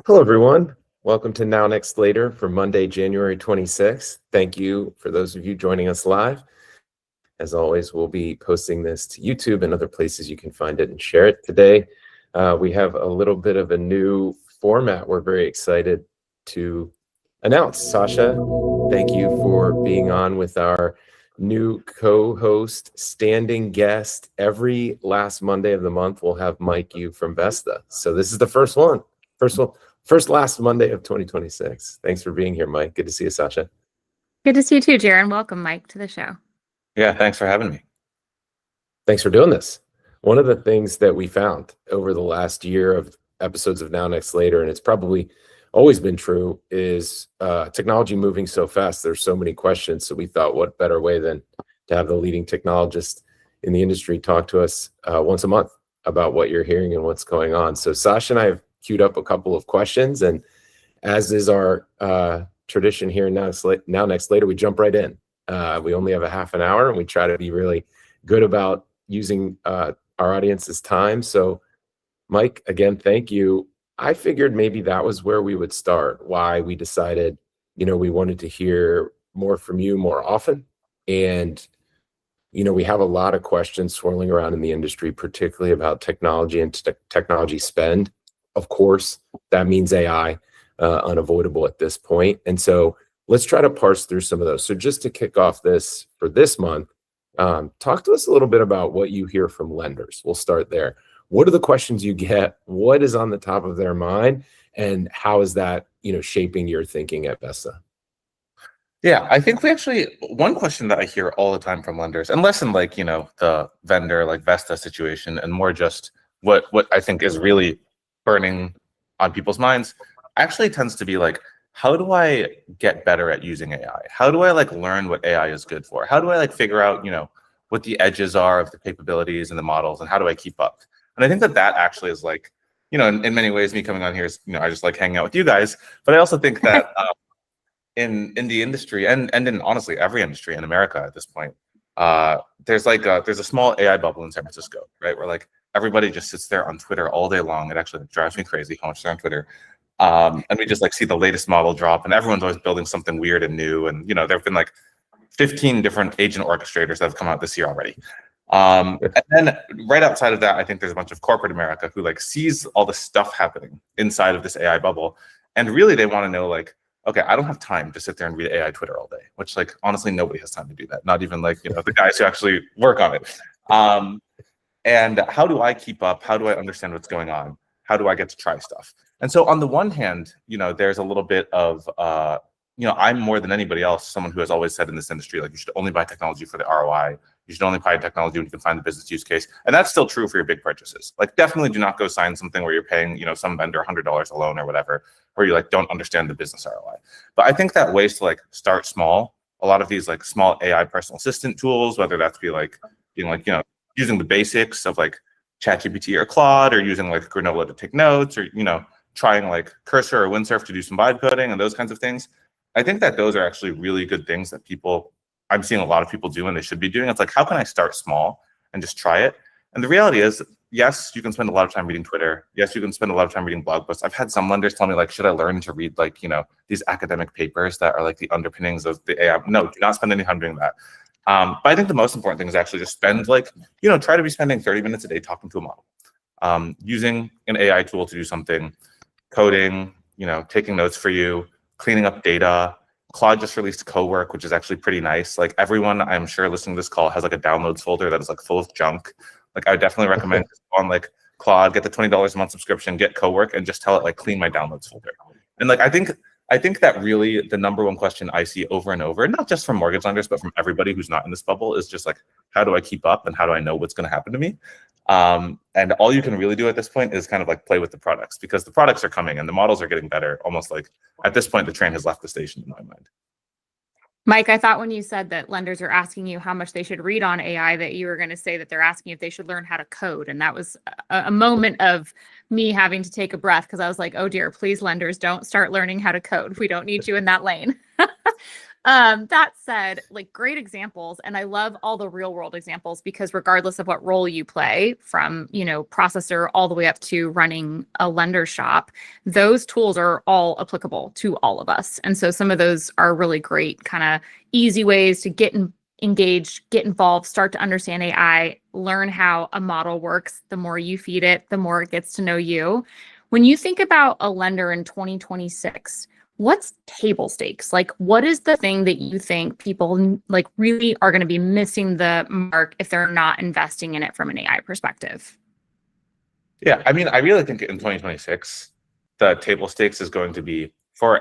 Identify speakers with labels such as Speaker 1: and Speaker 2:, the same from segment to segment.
Speaker 1: Hello, everyone. Welcome to Now Next Later for Monday, January 26th. Thank you for those of you joining us live. As always, we'll be posting this to YouTube and other places you can find it and share it. Today, we have a little bit of a new format we're very excited to announce. Sasha, thank you for being on with our new co-host, standing guest. Every last Monday of the month, we'll have Mike Yu from Vesta. So this is the first one. First last Monday of 2026. Thanks for being here, Mike. Good to see you, Sasha.
Speaker 2: Good to see you too, Jaron. Welcome, Mike, to the show.
Speaker 3: Yeah, thanks for having me.
Speaker 1: Thanks for doing this. One of the things that we found over the last year of episodes of Now Next Later, and it's probably always been true, is technology moving so fast. There's so many questions. So we thought, what better way than to have the leading technologist in the industry talk to us once a month about what you're hearing and what's going on. So Sasha and I have queued up a couple of questions, and as is our tradition here in Now Next Later, we jump right in. We only have a half an hour, and we try to be really good about using our audience's time. So Mike, again, thank you. I figured maybe that was where we would start, why we decided, we wanted to hear more from you more often. And, we have a lot of questions swirling around in the industry, particularly about technology and technology spend. Of course, that means AI, unavoidable at this point. And so let's try to parse through some of those. So just to kick off this for this month, talk to us a little bit about what you hear from lenders. We'll start there. What are the questions you get? What is on the top of their mind? And how is that, shaping your thinking at Vesta?
Speaker 3: Yeah, I think one question that I hear all the time from lenders, and less in the vendor like Vesta situation, and more just what I think is really burning on people's minds, actually tends to be like, how do I get better at using AI? How do I learn what AI is good for? How do I figure out, what the edges are of the capabilities and the models, and how do I keep up? And I think that actually is in many ways, me coming on here is, I just like hanging out with you guys. But I also think that in the industry and in honestly every industry in America at this point, there's a small AI bubble in San Francisco, right? Where everybody just sits there on Twitter all day long. It actually drives me crazy how much they're on Twitter. And we just see the latest model drop, and everyone's always building something weird and new. And there have been 15 different agent orchestrators that have come out this year already. And then right outside of that, I think there's a bunch of corporate America who sees all the stuff happening inside of this AI bubble, and really they want to know okay, I don't have time to sit there and read AI Twitter all day, which honestly nobody has time to do that. Not even the guys who actually work on it. And how do I keep up? How do I understand what's going on? How do I get to try stuff? And so on the one hand, there's a little bit of, I'm more than anybody else, someone who has always said in this industry, you should only buy technology for the ROI. You should only buy technology when you can find the business use case. And that's still true for your big purchases. Definitely do not go sign something where you're paying, some vendor $100 a loan or whatever, where you don't understand the business ROI. But I think that ways to start small. A lot of these small AI personal assistant tools, whether that's using the basics of ChatGPT or Claude, or using Granola to take notes, or trying Cursor or Windsurf to do some vibe coding and those kinds of things. I think that those are actually really good things that I'm seeing a lot of people do, and they should be doing. It's how can I start small and just try it? And the reality is, yes, you can spend a lot of time reading Twitter. Yes, you can spend a lot of time reading blog posts. I've had some lenders tell me should I learn to read these academic papers that are the underpinnings of the AI? No, do not spend any time doing that. But I think the most important thing is actually just spend try to be spending 30 minutes a day talking to a model, using an AI tool to do something, coding, taking notes for you, cleaning up data. Claude just released Co-work, which is actually pretty nice. Everyone I'm sure listening to this call has a downloads folder that is full of junk. I would definitely recommend on Claude, get the $20 a month subscription, get Co-work, and just tell it clean my downloads folder. And I think that really the number one question I see over and over, not just from mortgage lenders, but from everybody who's not in this bubble, is just how do I keep up, and how do I know what's going to happen to me? And all you can really do at this point is kind of play with the products, because the products are coming and the models are getting better. Almost at this point, the train has left the station in my mind.
Speaker 2: Mike, I thought when you said that lenders are asking you how much they should read on AI, that you were going to say that they're asking if they should learn how to code. And that was a moment of me having to take a breath, because I was like, oh dear, please lenders, don't start learning how to code. We don't need you in that lane. That said, like great examples, and I love all the real world examples because regardless of what role you play, from processor all the way up to running a lender shop, those tools are all applicable to all of us. And so some of those are really great, kind of easy ways to get engaged, get involved, start to understand AI, learn how a model works. The more you feed it, the more it gets to know you. When you think about a lender in 2026, what's table stakes? Like, what is the thing that you think people like really are going to be missing the mark if they're not investing in it from an AI perspective?
Speaker 3: Yeah, I mean, I really think in 2026, the table stakes is going to be for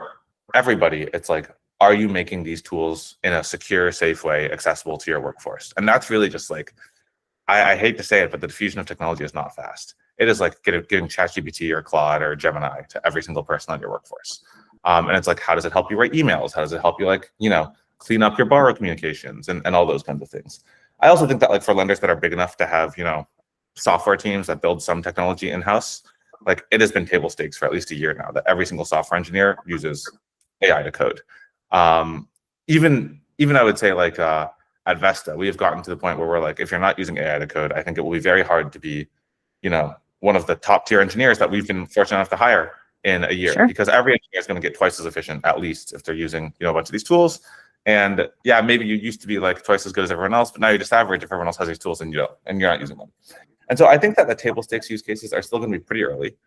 Speaker 3: everybody. It's like, are you making these tools in a secure, safe way accessible to your workforce? And that's really just like, I hate to say it, but the diffusion of technology is not fast. It is like giving ChatGPT or Claude or Gemini to every single person on your workforce. And it's like, how does it help you write emails? How does it help you, like, clean up your borrower communications and all those kinds of things? I also think that, like, for lenders that are big enough to have, software teams that build some technology in-house, like, it has been table stakes for at least a year now that every single software engineer uses AI to code. Even I would say, like, at Vesta, we have gotten to the point where we're like, if you're not using AI to code, I think it will be very hard to be, one of the top tier engineers that we've been fortunate enough to hire in a year. Sure. Because every engineer is going to get twice as efficient, at least, if they're using a bunch of these tools. And yeah, maybe you used to be like twice as good as everyone else, but now you're just average if everyone else has these tools and you don't, and you're not using them. And so I think that the table stakes use cases are still going to be pretty early.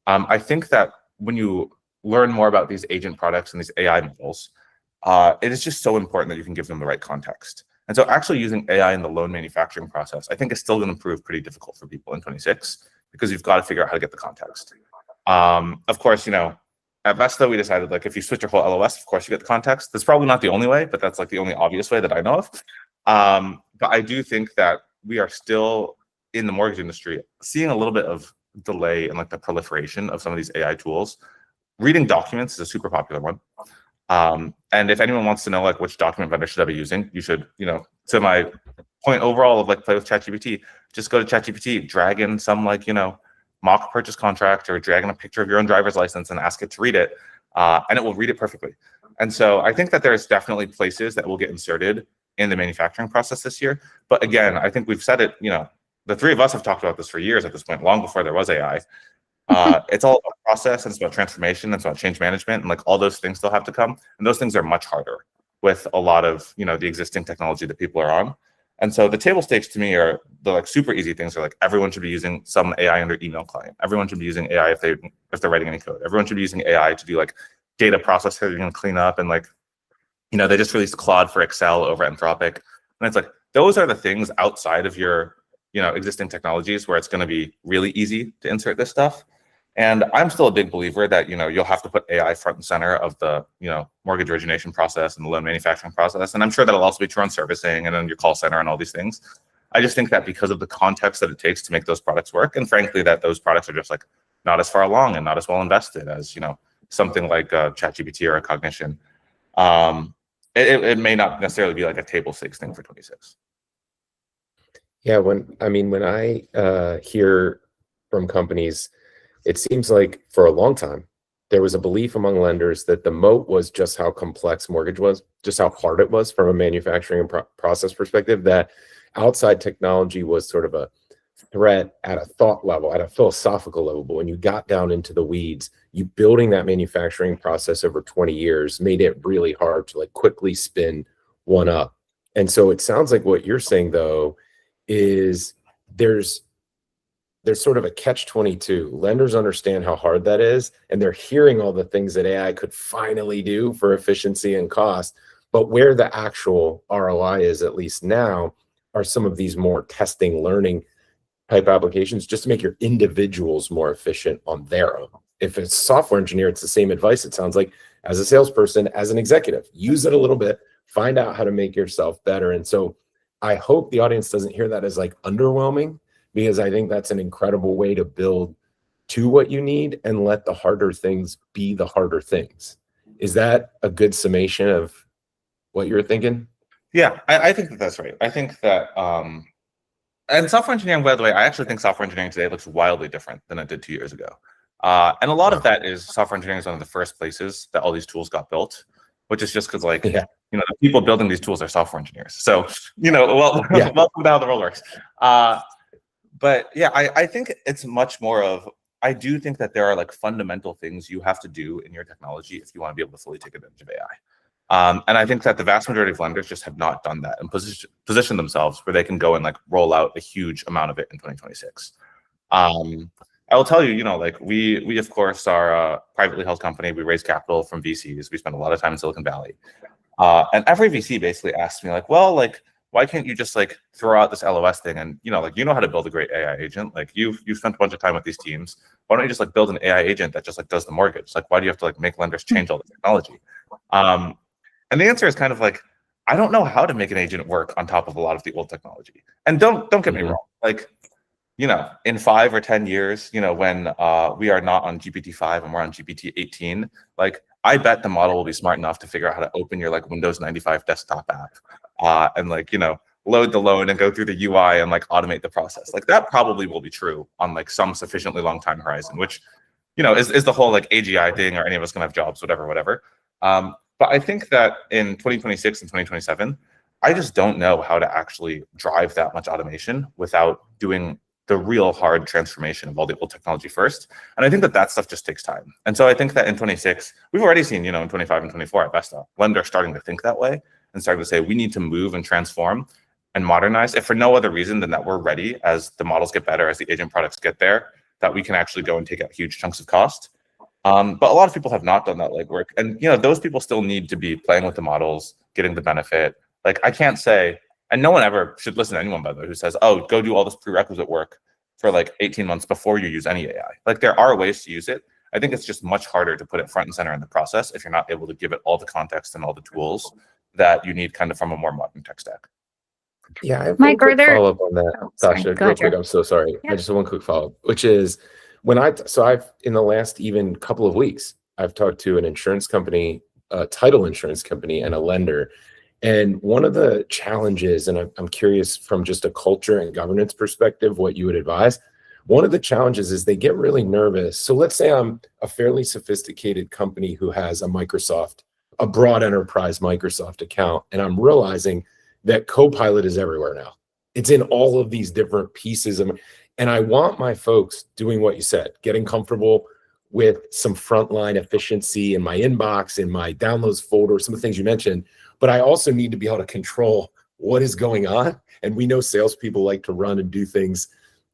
Speaker 3: I think that when you learn more about these agent products and these AI models, it is just so important that you can give them the right context. And so actually using AI in the loan manufacturing process, I think is still going to prove pretty difficult for people in 26 because you've got to figure out how to get the context. Of course, at Vesta, we decided, like, if you switch your whole LOS, of course, you get the context. That's probably not the only way, but that's like the only obvious way that I know of. But I do think that we are still in the mortgage industry seeing a little bit of delay in, like, the proliferation of some of these AI tools. Reading documents is a super popular one. And if anyone wants to know, like, which document vendor should I be using, you should, to my point overall of, like, play with ChatGPT, just go to ChatGPT, drag in some, like, mock purchase contract or drag in a picture of your own driver's license and ask it to read it, and it will read it perfectly. And so I think that there's definitely places that will get inserted in the manufacturing process this year. But again, I think we've said it, the three of us have talked about this for years at this point, long before there was AI. It's all about process, and it's about transformation, and it's about change management, and, like, all those things still have to come. And those things are much harder with a lot of, the existing technology that people are on. And so the table stakes to me are the, like, super easy things are, like, everyone should be using some AI in their email client. Everyone should be using AI if they're writing any code. Everyone should be using AI to do, like, data processing and clean up. And, like, they just released Claude for Excel over Anthropic. And it's like, those are the things outside of your, existing technologies where it's going to be really easy to insert this stuff. And I'm still a big believer that, you'll have to put AI front and center of the, mortgage origination process and the loan manufacturing process. And I'm sure that'll also be true on servicing and then your call center and all these things. I just think that because of the context that it takes to make those products work, and frankly, that those products are just, like, not as far along and not as well invested as, something like ChatGPT or a Cognition, it may not necessarily be, like, a table stakes thing for 26.
Speaker 1: Yeah, when I hear from companies, it seems like for a long time, there was a belief among lenders that the moat was just how complex mortgage was, just how hard it was from a manufacturing and process perspective, that outside technology was sort of a threat at a thought level, at a philosophical level. But when you got down into the weeds, you building that manufacturing process over 20 years made it really hard to, like, quickly spin one up. And so it sounds like what you're saying, though, is there's sort of a catch-22. Lenders understand how hard that is, and they're hearing all the things that AI could finally do for efficiency and cost. But where the actual ROI is, at least now, are some of these more testing, learning type applications just to make your individuals more efficient on their own. If it's a software engineer, it's the same advice, it sounds like, as a salesperson, as an executive. Use it a little bit, find out how to make yourself better. And so I hope the audience doesn't hear that as, like, underwhelming, because I think that's an incredible way to build to what you need and let the harder things be the harder things. Is that a good summation of what you're thinking?
Speaker 3: Yeah, I think that that's right. I think that, and software engineering, by the way, I actually think software engineering today looks wildly different than it did 2 years ago. And a lot of that is software engineering is one of the first places that all these tools got built, which is just because, like, the people building these tools are software engineers. So, well,
Speaker 1: Yeah.
Speaker 3: welcome to how the world works. But yeah, I think it's much more of, I do think that there are like fundamental things you have to do in your technology if you want to be able to fully take advantage of AI. And I think that the vast majority of lenders just have not done that and position themselves where they can go and like roll out a huge amount of it in 2026. I will tell you, like we of course are a privately held company. We raise capital from VCs. We spend a lot of time in Silicon Valley. And every VC basically asks me like, well, like, why can't you just like throw out this LOS thing and like how to build a great AI agent? Like you've spent a bunch of time with these teams. Why don't you just like build an AI agent that just like does the mortgage? Like why do you have to like make lenders change all the technology? And the answer is kind of like, I don't know how to make an agent work on top of a lot of the old technology. And don't get me wrong, like in 5 or 10 years, when we are not on GPT-5 and we're on GPT-18, like I bet the model will be smart enough to figure out how to open your like Windows 95 desktop app and like, load the loan and go through the UI and like automate the process. Like that probably will be true on like some sufficiently long time horizon, which, is the whole like AGI thing, or any of us gonna have jobs, whatever. But I think that in 2026 and 2027, I just don't know how to actually drive that much automation without doing the real hard transformation of all the old technology first. And I think that stuff just takes time. And so I think that in 26, we've already seen, in 25 and 24 at Vesta, lenders starting to think that way and starting to say, we need to move and transform and modernize, if for no other reason than that we're ready as the models get better, as the agent products get there, that we can actually go and take out huge chunks of cost. But a lot of people have not done that legwork. And, those people still need to be playing with the models, getting the benefit. Like I can't say, and no one ever should listen to anyone, by the way, who says, oh, go do all this prerequisite work for like 18 months before you use any AI. Like there are ways to use it. I think it's just much harder to put it front and center in the process if you're not able to give it all the context and all the tools that you need kind of from a more modern tech stack.
Speaker 1: Yeah, I have
Speaker 2: Mike,
Speaker 1: one
Speaker 2: are
Speaker 1: quick
Speaker 2: there?
Speaker 1: follow-up on that,
Speaker 2: Oh, sorry.
Speaker 1: Sasha.
Speaker 2: Go
Speaker 1: Real
Speaker 2: ahead,
Speaker 1: quick,
Speaker 2: Jared.
Speaker 1: I'm so sorry.
Speaker 2: Yeah.
Speaker 1: I just have one quick follow-up, which is I've in the last even couple of weeks, I've talked to an insurance company, a title insurance company, and a lender. And one of the challenges, and I'm curious from just a culture and governance perspective, what you would advise. One of the challenges is they get really nervous. So let's say I'm a fairly sophisticated company who has a broad enterprise Microsoft account, and I'm realizing that Copilot is everywhere now. It's in all of these different pieces and I want my folks doing what you said, getting comfortable with some frontline efficiency in my inbox, in my downloads folder, some of the things you mentioned. But I also need to be able to control what is going on. And we know salespeople like to run and do things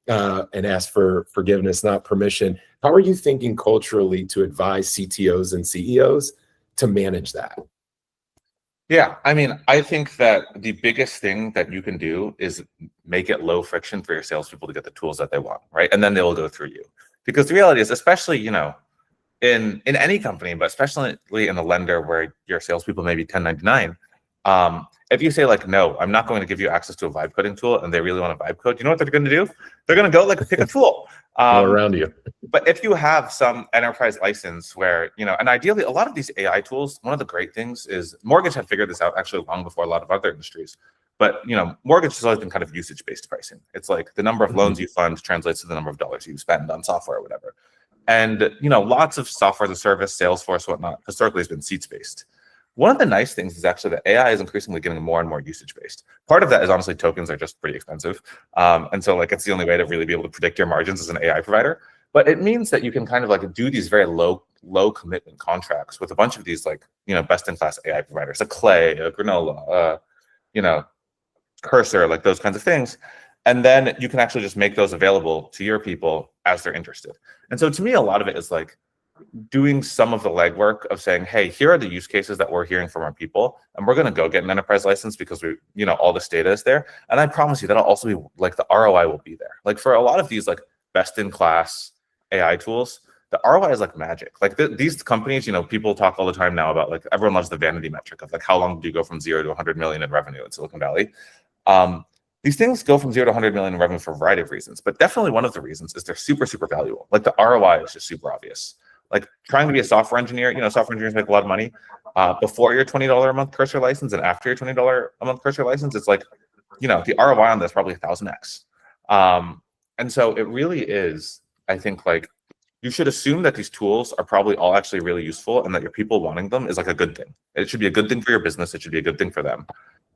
Speaker 1: and ask for forgiveness, not permission. How are you thinking culturally to advise CTOs and CEOs to manage that?
Speaker 3: Yeah, I mean, I think that the biggest thing that you can do is make it low friction for your salespeople to get the tools that they want, right? And then they will go through you. Because the reality is, especially, in any company, but especially in a lender where your salespeople may be 1099, if you say like, no, I'm not going to give you access to a vibe coding tool, and they really want a vibe code, you know what they're going to do? They're going to go like pick a tool.
Speaker 1: All around you.
Speaker 3: But if you have some enterprise license where, and ideally a lot of these AI tools, one of the great things is mortgage had figured this out actually long before a lot of other industries. But, mortgage has always been kind of usage-based pricing. It's like the number of loans you fund translates to the number of dollars you spend on software or whatever. And, lots of software as a service, Salesforce, whatnot, historically has been seats-based. One of the nice things is actually that AI is increasingly getting more and more usage-based. Part of that is honestly tokens are just pretty expensive. And so like it's the only way to really be able to predict your margins as an AI provider. But it means that you can kind of like do these very low commitment contracts with a bunch of these like, best-in-class AI providers, a Clay, a Granola, Cursor, like those kinds of things. And then you can actually just make those available to your people as they're interested. And so to me, a lot of it is like doing some of the legwork of saying, hey, here are the use cases that we're hearing from our people, and we're going to go get an enterprise license because we, all this data is there. And I promise you that'll also be like the ROI will be there. Like for a lot of these like best-in-class AI tools, the ROI is like magic. Like these companies, people talk all the time now about like everyone loves the vanity metric of like how long do you go from 0 to 100 million in revenue in Silicon Valley. These things go from 0 to 100 million in revenue for a variety of reasons, but definitely one of the reasons is they're super, super valuable. Like the ROI is just super obvious. Like trying to be a software engineer, software engineers make a lot of money before your $20 a month Cursor license and after your $20 a month Cursor license. It's like, the ROI on this probably 1,000x. And so it really is, I think, like you should assume that these tools are probably all actually really useful and that your people wanting them is like a good thing. It should be a good thing for your business. It should be a good thing for them.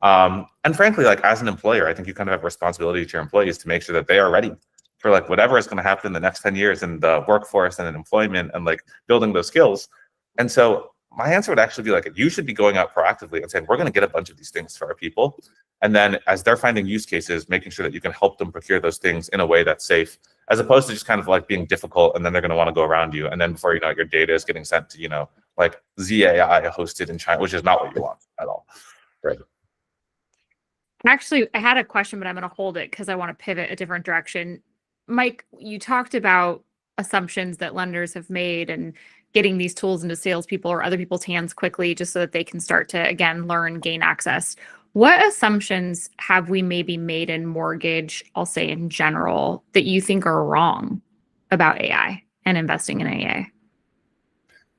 Speaker 3: And frankly, like as an employer, I think you kind of have a responsibility to your employees to make sure that they are ready for like whatever is going to happen in the next 10 years in the workforce and in employment and like building those skills. And so my answer would actually be like, you should be going out proactively and saying, we're going to get a bunch of these things for our people. And then as they're finding use cases, making sure that you can help them procure those things in a way that's safe, as opposed to just kind of like being difficult. And then they're going to want to go around you. And then before you know it, your data is getting sent to, you know, like ZAI hosted in China, which is not what you want at all.
Speaker 1: Right.
Speaker 2: Actually, I had a question, but I'm going to hold it because I want to pivot a different direction. Mike, you talked about assumptions that lenders have made and getting these tools into salespeople or other people's hands quickly just so that they can start to, again, learn, gain access. What assumptions have we maybe made in mortgage, I'll say in general, that you think are wrong about AI and investing in AI?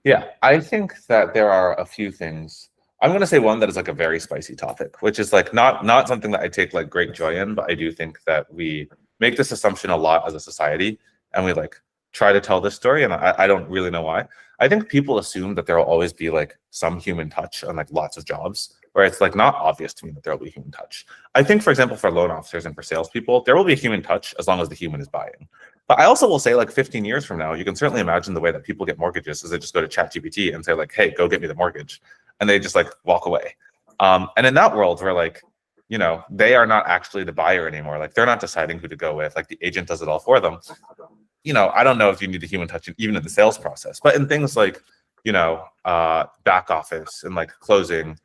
Speaker 3: Yeah, I think that there are a few things. I'm going to say one that is like a very spicy topic, which is like not something that I take like great joy in, but I do think that we make this assumption a lot as a society, and we like try to tell this story, and I don't really know why. I think people assume that there will always be like some human touch on like lots of jobs, where it's like not obvious to me that there will be human touch. I think, for example, for loan officers and for salespeople, there will be human touch as long as the human is buying. But I also will say, like 15 years from now, you can certainly imagine the way that people get mortgages is they just go to ChatGPT and say like, hey, go get me the mortgage. And they just like walk away. And in that world where like, you know, they are not actually the buyer anymore. Like they're not deciding who to go with. Like the agent does it all for them. You know, I don't know if you need the human touch even in the sales process, but in things like, you know, back office and like closing,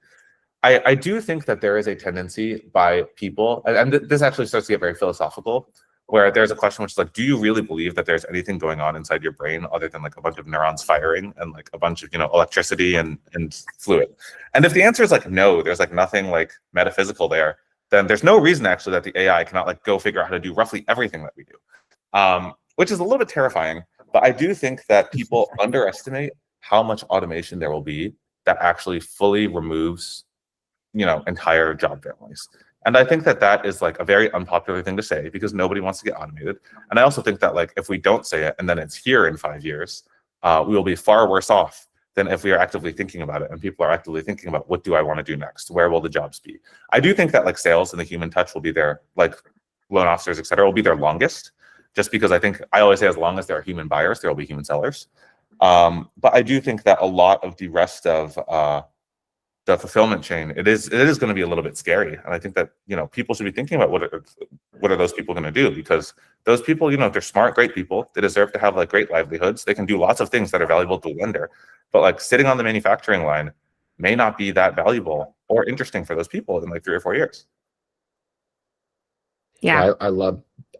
Speaker 3: I do think that there is a tendency by people, and this actually starts to get very philosophical, where there's a question which is like, do you really believe that there's anything going on inside your brain other than like a bunch of neurons firing and like a bunch of, you know, electricity and fluid? And if the answer is like, no, there's like nothing like metaphysical there, then there's no reason actually that the AI cannot like go figure out how to do roughly everything that we do, which is a little bit terrifying. But I do think that people underestimate how much automation there will be that actually fully removes, you know, entire job families. And I think that that is like a very unpopular thing to say because nobody wants to get automated. And I also think that like if we don't say it and then it's here in 5 years, we will be far worse off than if we are actively thinking about it and people are actively thinking about what do I want to do next? Where will the jobs be? I do think that like sales and the human touch will be there, like loan officers, et cetera, will be their longest, just because I think I always say as long as there are human buyers, there will be human sellers. But I do think that a lot of the rest of the fulfillment chain, it is going to be a little bit scary. And I think that, you know, people should be thinking about what are those people going to do? Because those people, you know, they're smart, great people. They deserve to have like great livelihoods. They can do lots of things that are valuable to a lender. But like sitting on the manufacturing line may not be that valuable or interesting for those people in like 3 or 4 years.
Speaker 2: Yeah.
Speaker 1: I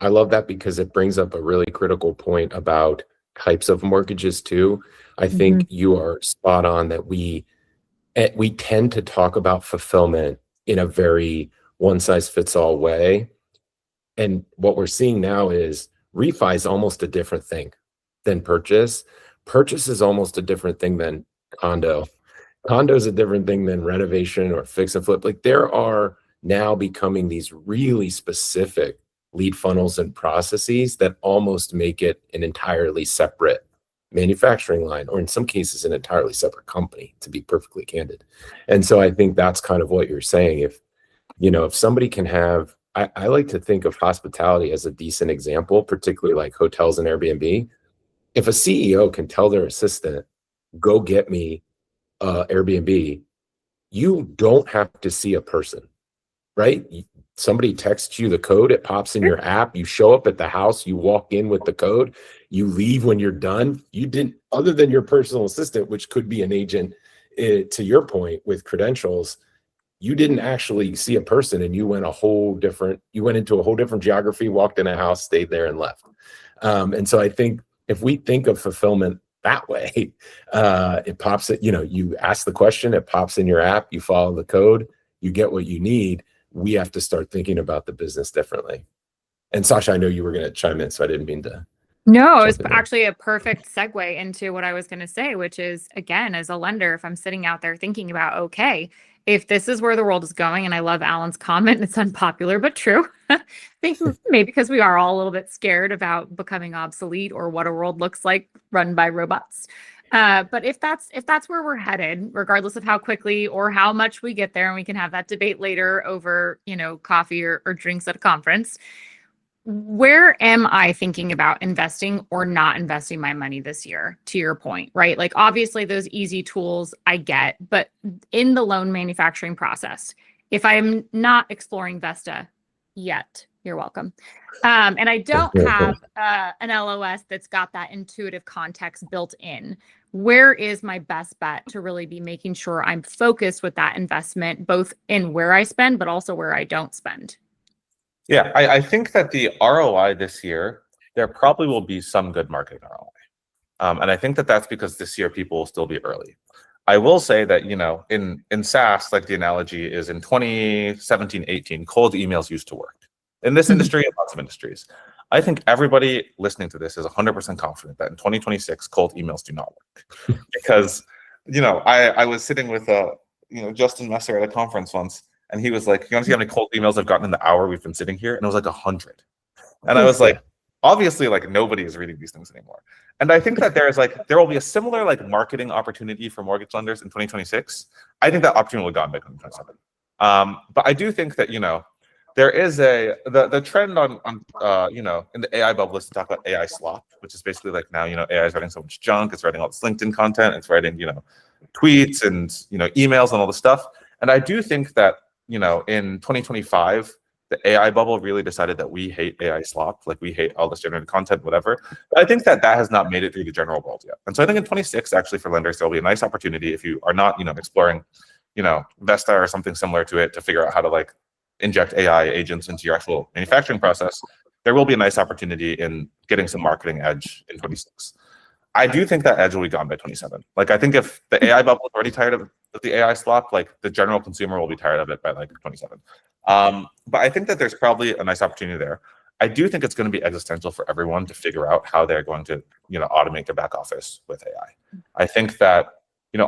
Speaker 1: love that because it brings up a really critical point about types of mortgages too. I think you are spot on that we tend to talk about fulfillment in a very one-size-fits-all way. And what we're seeing now is refi is almost a different thing than purchase. Purchase is almost a different thing than condo. Condo is a different thing than renovation or fix and flip. Like there are now becoming these really specific lead funnels and processes that almost make it an entirely separate manufacturing line, or in some cases an entirely separate company, to be perfectly candid. And so I think that's kind of what you're saying. If, you know, if somebody can have, I like to think of hospitality as a decent example, particularly like hotels and Airbnb. If a CEO can tell their assistant, go get me Airbnb, you don't have to see a person, right? Somebody texts you the code, it pops in your app, you show up at the house, you walk in with the code, you leave when you're done. You didn't, other than your personal assistant, which could be an agent, to your point with credentials, you didn't actually see a person and you went into a whole different geography, walked in a house, stayed there and left. And so I think if we think of fulfillment that way, it pops it, you know, you ask the question, it pops in your app, you follow the code, you get what you need. We have to start thinking about the business differently. And Sasha, I know you were going to chime in, so I didn't mean to.
Speaker 2: No, it was actually a perfect segue into what I was going to say, which is, again, as a lender, if I'm sitting out there thinking about, okay, if this is where the world is going, and I love Alan's comment, it's unpopular, but true. I think maybe because we are all a little bit scared about becoming obsolete or what a world looks like run by robots. But if that's where we're headed, regardless of how quickly or how much we get there, and we can have that debate later over, coffee or drinks at a conference, where am I thinking about investing or not investing my money this year, to your point, right? Like, obviously those easy tools I get, but in the loan manufacturing process, if I'm not exploring Vesta yet, you're welcome. And I don't have an LOS that's got that intuitive context built in. Where is my best bet to really be making sure I'm focused with that investment, both in where I spend, but also where I don't spend?
Speaker 3: Yeah, I think that the ROI this year, there probably will be some good marketing ROI. And I think that that's because this year people will still be early. I will say that, in SaaS, like the analogy is in 2017, 18, cold emails used to work. In this industry and lots of industries. I think everybody listening to this is 100% confident that in 2026, cold emails do not work. Because, I was sitting with, Justin Messer at a conference once, and he was like, you want to see how many cold emails I've gotten in the hour we've been sitting here? And it was like 100. And I was like, obviously, like, nobody is reading these things anymore. And I think that there will be a similar like marketing opportunity for mortgage lenders in 2026. I think that opportunity will be gone by 2027. But I do think that, there is the trend on in the AI bubble is to talk about AI slop, which is basically like now, AI is writing so much junk. It's writing all this LinkedIn content. It's writing, tweets and, emails and all this stuff. And I do think that, in 2025, the AI bubble really decided that we hate AI slop, like we hate all this generated content, whatever. But I think that has not made it through the general world yet. And so I think in 26, actually, for lenders, there'll be a nice opportunity if you are not, exploring, Vesta or something similar to it to figure out how to like inject AI agents into your actual manufacturing process. There will be a nice opportunity in getting some marketing edge in 26. I do think that edge will be gone by 27. Like, I think if the AI bubble is already tired of the AI slop, like the general consumer will be tired of it by like 27. But I think that there's probably a nice opportunity there. I do think it's going to be existential for everyone to figure out how they're going to, automate their back office with AI. I think that,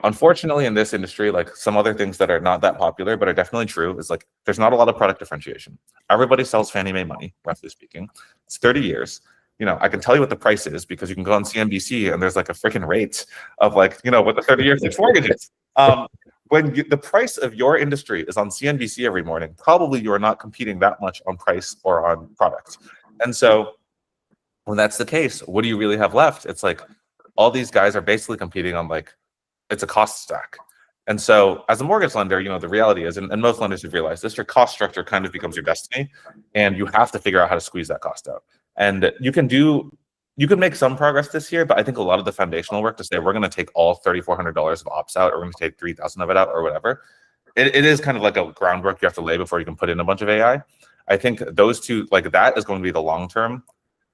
Speaker 3: unfortunately in this industry, like some other things that are not that popular, but are definitely true is like, there's not a lot of product differentiation. Everybody sells Fannie Mae money, roughly speaking. It's 30 years. I can tell you what the price is because you can go on CNBC and there's like a freaking rate of like, what the 30-year fixed mortgage is. When the price of your industry is on CNBC every morning, probably you are not competing that much on price or on product. And so when that's the case, what do you really have left? It's like all these guys are basically competing on like, it's a cost stack. And so as a mortgage lender, the reality is, and most lenders have realized this, your cost structure kind of becomes your destiny, and you have to figure out how to squeeze that cost out. And you can make some progress this year, but I think a lot of the foundational work to say we're going to take all $3,400 of ops out, or we're going to take 3,000 of it out, or whatever. It is kind of like a groundwork you have to lay before you can put in a bunch of AI. I think those two, like that, is going to be the long term.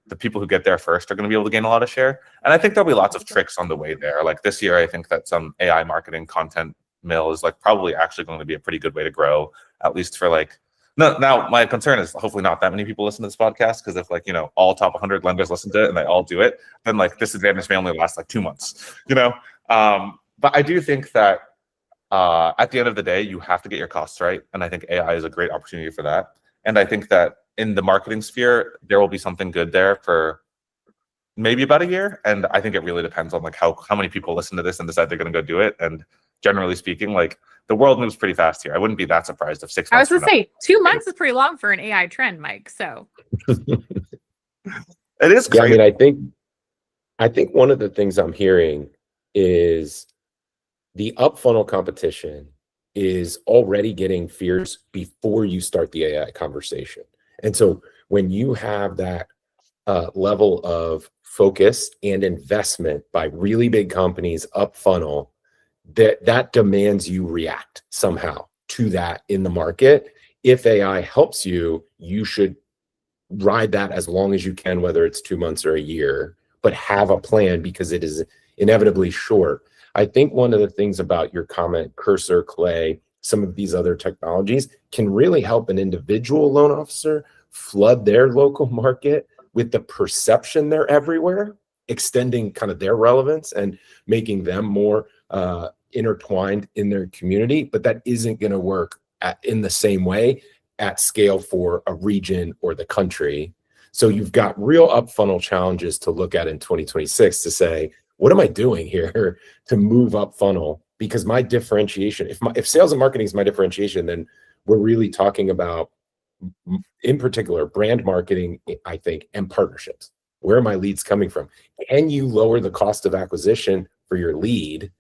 Speaker 3: The people who get there first are going to be able to gain a lot of share. And I think there'll be lots of tricks on the way there. Like this year, I think that some AI marketing content mill is like probably actually going to be a pretty good way to grow, at least for like. No, now my concern is hopefully not that many people listen to this podcast, because if like, all top 100 lenders listen to it and they all do it, then like this advantage may only last like 2 months, But I do think that at the end of the day, you have to get your costs right. And I think AI is a great opportunity for that. And I think that in the marketing sphere, there will be something good there for maybe about a year. And I think it really depends on like how many people listen to this and decide they're going to go do it. And generally speaking, like the world moves pretty fast here. I wouldn't be that surprised if 6 months.
Speaker 2: I was going to say 2 months is pretty long for an AI trend, Mike. So
Speaker 3: it is crazy.
Speaker 1: Yeah, I mean, I think one of the things I'm hearing is the up funnel competition is already getting fierce before you start the AI conversation. And so when you have that level of focus and investment by really big companies up funnel, that demands you react somehow to that in the market. If AI helps you, you should ride that as long as you can, whether it's 2 months or a year, but have a plan because it is inevitably short. I think one of the things about your comment, Cursor, Clay, some of these other technologies can really help an individual loan officer flood their local market with the perception they're everywhere, extending kind of their relevance and making them more intertwined in their community. But that isn't going to work in the same way at scale for a region or the country. So you've got real up funnel challenges to look at in 2026 to say, what am I doing here to move up funnel? Because my differentiation, if sales and marketing is my differentiation, then we're really talking about, in particular, brand marketing, I think, and partnerships. Where are my leads coming from? Can you lower the cost of acquisition for your lead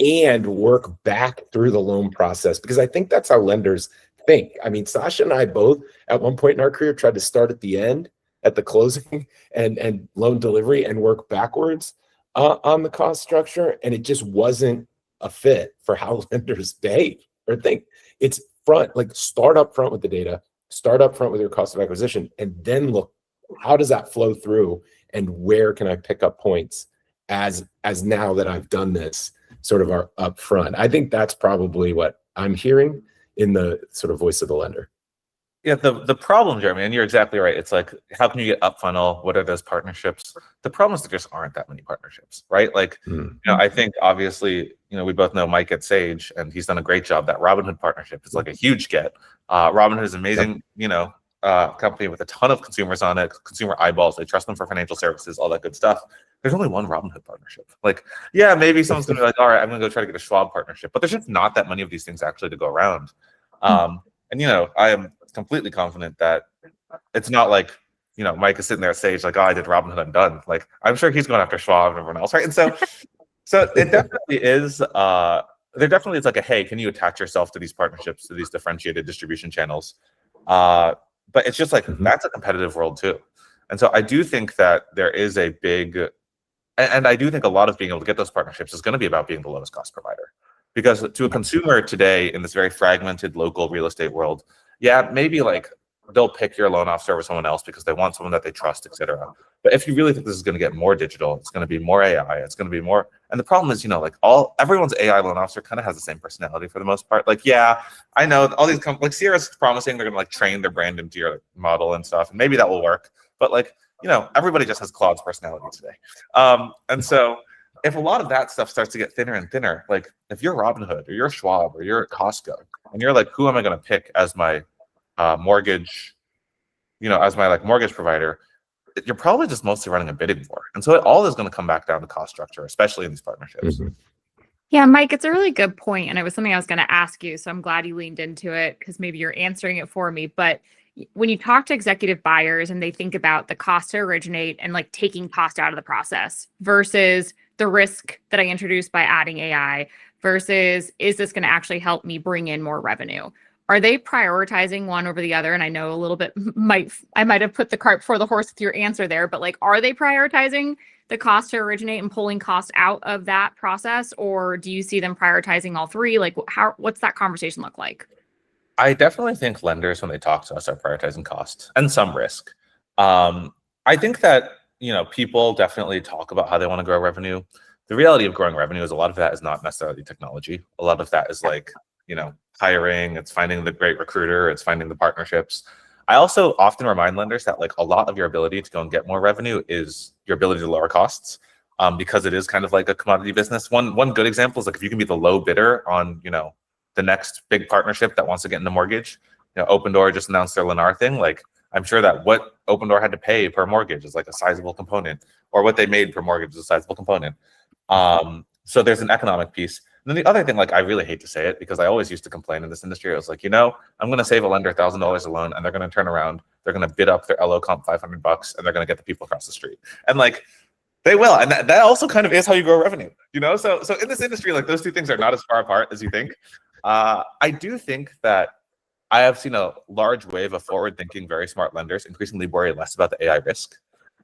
Speaker 1: and work back through the loan process? Because I think that's how lenders think. I mean, Sasha and I both at one point in our career tried to start at the end, at the closing and loan delivery, and work backwards on the cost structure. And it just wasn't a fit for how lenders behave or think. It's front, like start up front with the data, start up front with your cost of acquisition, and then look, how does that flow through and where can I pick up points as now that I've done this sort of are up front. I think that's probably what I'm hearing in the sort of voice of the lender.
Speaker 3: Yeah, the problem, Jeremy, and you're exactly right. It's like, how can you get up funnel? What are those partnerships? The problem is there just aren't that many partnerships, right? Like, I think obviously, we both know Mike at Sage, and he's done a great job. That Robinhood partnership is like a huge get. Robinhood is amazing, company with a ton of consumers on it, consumer eyeballs. They trust them for financial services, all that good stuff. There's only one Robinhood partnership. Like, yeah, maybe someone's gonna be like, all right, I'm gonna go try to get a Schwab partnership, but there's just not that many of these things actually to go around. And I am completely confident that it's not like, Mike is sitting there at Sage like, oh, I did Robinhood, I'm done. Like, I'm sure he's going after Schwab and everyone else, right? And so it definitely is, there definitely is like a, hey, can you attach yourself to these partnerships, to these differentiated distribution channels? But it's just like, that's a competitive world too. And so I do think that there is a big, and I do think a lot of being able to get those partnerships is going to be about being the lowest cost provider. Because to a consumer today in this very fragmented local real estate world, yeah, maybe like they'll pick your loan officer over someone else because they want someone that they trust, etc. But if you really think this is going to get more digital, it's going to be more AI, it's going to be more. And the problem is, like everyone's AI loan officer kind of has the same personality for the most part. Like, yeah, I know all these like Sierra's promising they're going to like train their brand into your model and stuff, and maybe that will work. But like, everybody just has Claude's personality today, and so. If a lot of that stuff starts to get thinner and thinner, like if you're Robinhood or you're Schwab or you're at Costco and you're like, who am I going to pick as my mortgage, as my like mortgage provider, you're probably just mostly running a bidding war. And so it all is going to come back down to cost structure, especially in these partnerships.
Speaker 2: Yeah, Mike, it's a really good point. And it was something I was going to ask you. So I'm glad you leaned into it because maybe you're answering it for me. But when you talk to executive buyers and they think about the cost to originate and like taking cost out of the process versus the risk that I introduced by adding AI versus is this going to actually help me bring in more revenue? Are they prioritizing one over the other? And I know a little bit I might have put the cart before the horse with your answer there, but like, are they prioritizing the cost to originate and pulling cost out of that process? Or do you see them prioritizing all three? Like what's that conversation look like?
Speaker 3: I definitely think lenders, when they talk to us, are prioritizing cost and some risk. I think that, people definitely talk about how they want to grow revenue. The reality of growing revenue is a lot of that is not necessarily technology. A lot of that is like, hiring, it's finding the great recruiter, it's finding the partnerships. I also often remind lenders that like a lot of your ability to go and get more revenue is your ability to lower costs, because it is kind of like a commodity business. One good example is like if you can be the low bidder on, the next big partnership that wants to get into mortgage. Opendoor just announced their Lennar thing. Like, I'm sure that what Opendoor had to pay per mortgage is like a sizable component, or what they made per mortgage is a sizable component. So there's an economic piece. And then the other thing, like I really hate to say it because I always used to complain in this industry. I was like, I'm going to save a lender $1,000 a loan, and they're going to turn around, they're going to bid up their LO comp $500, and they're going to get the people across the street. And like, they will, and that also kind of is how you grow revenue. So in this industry, like those two things are not as far apart as you think. I do think that I have seen a large wave of forward-thinking, very smart lenders increasingly worry less about the AI risk.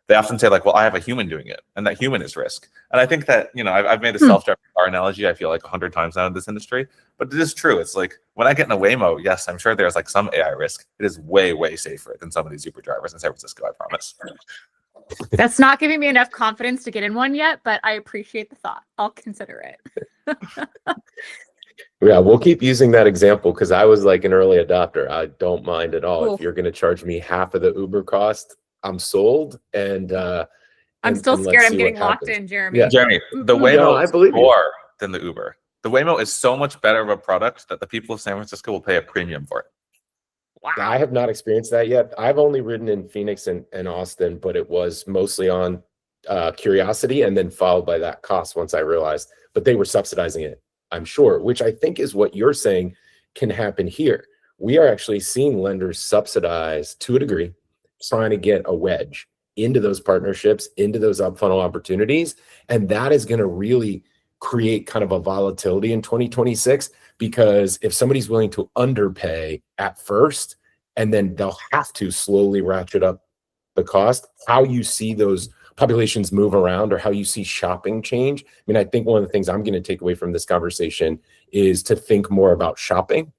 Speaker 3: They often say like, well, I have a human doing it, and that human is risk. And I think that, I've made a self-driving car analogy, I feel like 100 times now in this industry, but it is true. It's like when I get in a Waymo, yes, I'm sure there's like some AI risk. It is way, way safer than some of these Uber drivers in San Francisco, I promise.
Speaker 2: That's not giving me enough confidence to get in one yet, but I appreciate the thought. I'll consider it.
Speaker 1: Yeah, we'll keep using that example because I was like an early adopter. I don't mind at all.
Speaker 2: Cool.
Speaker 1: If you're going to charge me half of the Uber cost, I'm sold. And
Speaker 2: I'm still scared I'm getting locked in, Jeremy.
Speaker 1: Yeah.
Speaker 3: Jeremy, the Waymo is more than the Uber. The Waymo is so much better of a product that the people of San Francisco will pay a premium for it.
Speaker 2: Wow.
Speaker 1: I have not experienced that yet. I've only ridden in Phoenix and Austin, but it was mostly on curiosity and then followed by that cost once I realized, but they were subsidizing it, I'm sure, which I think is what you're saying can happen here. We are actually seeing lenders subsidize to a degree, trying to get a wedge into those partnerships, into those up funnel opportunities. And that is going to really create kind of a volatility in 2026, because if somebody's willing to underpay at first, and then they'll have to slowly ratchet up the cost, how you see those populations move around or how you see shopping change. I mean, I think one of the things I'm going to take away from this conversation is to think more about shopping,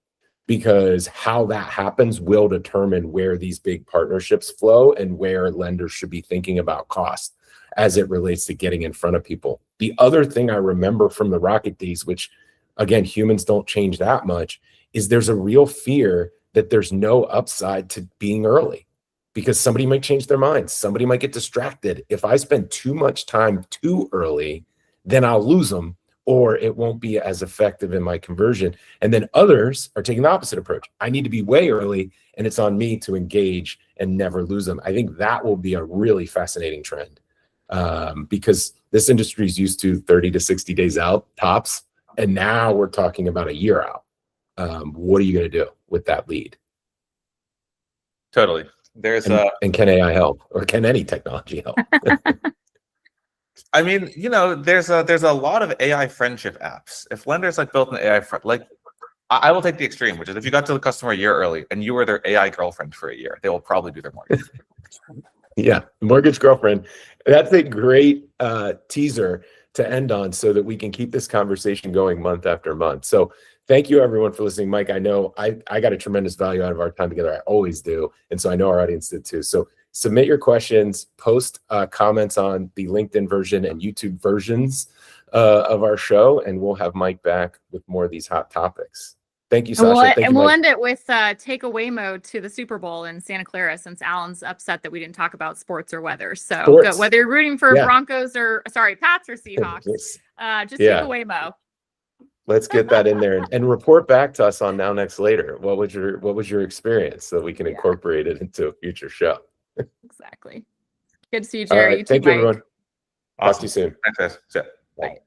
Speaker 1: because how that happens will determine where these big partnerships flow and where lenders should be thinking about cost as it relates to getting in front of people. The other thing I remember from the Rocket days, which again, humans don't change that much, is there's a real fear that there's no upside to being early, because somebody might change their minds. Somebody might get distracted. If I spend too much time too early, then I'll lose them, or it won't be as effective in my conversion. And then others are taking the opposite approach. I need to be way early, and it's on me to engage and never lose them. I think that will be a really fascinating trend, because this industry is used to 30 to 60 days out tops. And now we're talking about a year out. What are you going to do with that lead?
Speaker 3: Totally. There's
Speaker 1: and can AI help, or can any technology help?
Speaker 3: I mean, there's a lot of AI friendship apps. If lenders like built an AI friend, like I will take the extreme, which is if you got to the customer a year early and you were their AI girlfriend for a year, they will probably do their mortgage.
Speaker 1: Yeah, mortgage girlfriend. That's a great teaser to end on, so that we can keep this conversation going month after month. So thank you everyone for listening. Mike, I know I got a tremendous value out of our time together. I always do. And so I know our audience did too. So submit your questions, post comments on the LinkedIn version and YouTube versions of our show, and we'll have Mike back with more of these hot topics. Thank you, Sasha.
Speaker 2: We'll end it with takeaway mode to the Super Bowl in Santa Clara, since Alan's upset that we didn't talk about sports or weather. So whether you're rooting for Broncos or Pats or Seahawks, just takeaway mode.
Speaker 1: Let's get that in there and report back to us on Now Next Later. What was your experience, so that we can incorporate it into a future show?
Speaker 2: Exactly. Good to see you, Jerry.
Speaker 1: All right, thank you, everyone.
Speaker 3: Awesome.
Speaker 1: Talk to you soon.
Speaker 3: Thanks, guys.
Speaker 2: Bye.